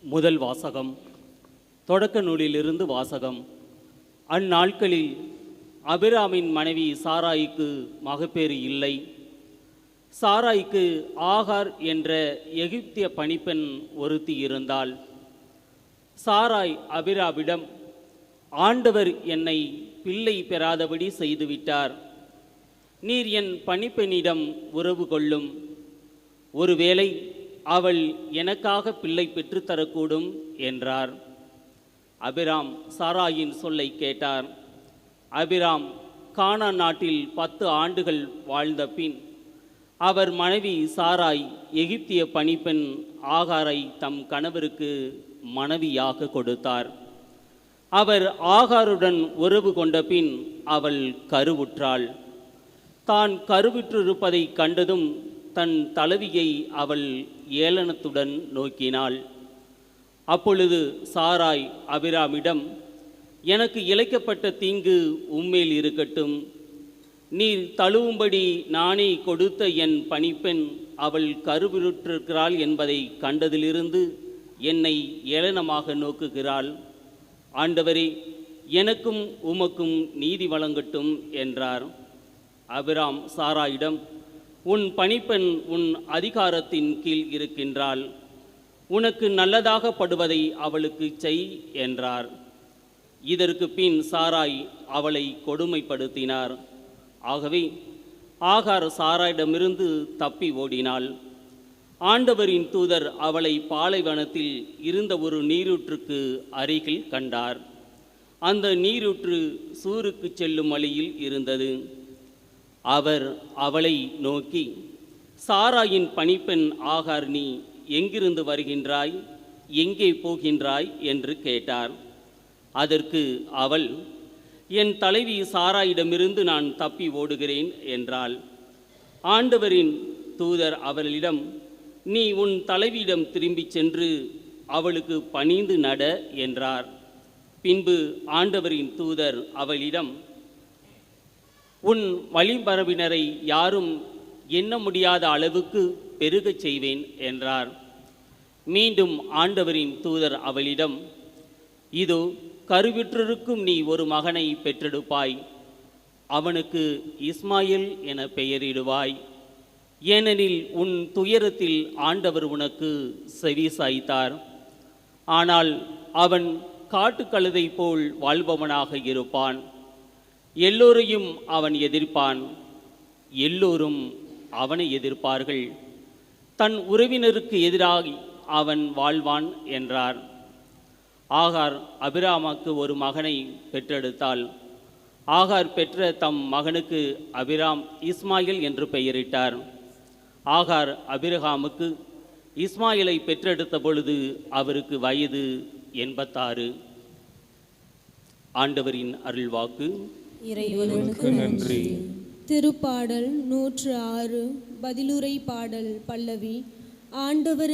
முதல் வாசகம். தொடக்க நூலிலிருந்து வாசகம். அந்நாட்களில் அபிராமின் மனைவி சாராய்க்கு மகப்பேறு இல்லை. சாராய்க்கு ஆகார் என்ற எகிப்திய பணிப்பெண் ஒருத்தி இருந்தாள். சாராய் அபிராமிடம், ஆண்டவர் என்னை பிள்ளை பெறாதபடி செய்துவிட்டார். நீர் என் பணிப்பெண்ணிடம் உறவு கொள்ளும். ஒருவேளை அவள் எனக்காக பிள்ளை பெற்றுத்தரக்கூடும் என்றார். அபிராம் சாராயின் சொல்லை கேட்டார். அபிராம் கானான் நாட்டில் 10 ஆண்டுகள் வாழ்ந்த பின் அவர் மனைவி சாராய் எகிப்திய பணிப்பெண் ஆகாரை தம் கணவருக்கு மனைவியாக கொடுத்தார். அவர் ஆகாருடன் உறவு கொண்ட பின் அவள் கருவுற்றாள். தான் கருவுற்றிருப்பதை கண்டதும் தன் தலைவியை அவள் ஏளனத்துடன் நோக்கினாள். அப்பொழுது சாராய் அபிராமிடம், எனக்கு இழைக்கப்பட்ட தீங்கு உம்மேல் இருக்கட்டும். நீர் தழுவும்படி நானே கொடுத்த என் பணிப்பெண் அவள் கருவுற்றிருக்கிறாள் என்பதை கண்டதிலிருந்து என்னை ஏளனமாக நோக்குகிறாள். ஆண்டவரே, எனக்கும் உமக்கும் நீதி வழங்கட்டும் என்றார். அபிராம் சாராயிடம், உன் பணிப்பெண் உன் அதிகாரத்தின் கீழ் இருக்கின்றாள். உனக்கு நல்லதாக படுவதை அவளுக்கு செய் என்றார். இதற்கு பின் சாராய் அவளை கொடுமைப்படுத்தினார். ஆகவே ஆகார் சாராயிடமிருந்து தப்பி ஓடினாள். ஆண்டவரின் தூதர் அவளை பாலைவனத்தில் இருந்த ஒரு நீரூற்றுக்கு அருகில் கண்டார். அந்த நீரூற்று சூருக்கு செல்லும் வழியில் இருந்தது. அவர் அவளை நோக்கி, சாராயின் பணிப்பெண் ஆகார், நீ எங்கிருந்து வருகின்றாய், எங்கே போகின்றாய் என்று கேட்டார். அதற்கு அவள், என் தலைவி சாராயிடமிருந்து நான் தப்பி ஓடுகிறேன் என்றாள். ஆண்டவரின் தூதர் அவளிடம், நீ உன் தலைவியிடம் திரும்பிச் சென்று அவளுக்கு பணிந்து நட என்றார். பின்பு ஆண்டவரின் தூதர் அவளிடம், உன் வழிமரபினரை யாரும் எண்ண முடியாத அளவுக்கு பெருகச் செய்வேன் என்றார். மீண்டும் ஆண்டவரின் தூதர் அவளிடம், இதோ கருவுற்றிருக்கும் நீ ஒரு மகனை பெற்றெடுப்பாய். அவனுக்கு இஸ்மாயில் என பெயரிடுவாய். ஏனெனில் உன் துயரத்தில் ஆண்டவர் உனக்கு செவி சாய்த்தார். ஆனால் அவன் காட்டுக்கழுதை போல் வாழ்பவனாக இருப்பான். எல்லோரையும் அவன் எதிர்ப்பான். எல்லோரும் அவனை எதிர்ப்பார்கள். தன் உறவினருக்கு எதிராக அவன் வாழ்வான் என்றார். ஆகார் அபிராமுக்கு ஒரு மகனை பெற்றெடுத்தாள். ஆகார் பெற்ற தம் மகனுக்கு அபிராம் இஸ்மாயில் என்று பெயரிட்டார். ஆகார் அபிரகாமுக்கு இஸ்மாயிலை பெற்றெடுத்த பொழுது அவருக்கு வயது 86. ஆண்டவரின் அருள்வாக்கு. இறைவனுக்கு நன்றி. திருப்பாடல் 106 பதிலுரை பாடல் பல்லவி. ஆண்டவர்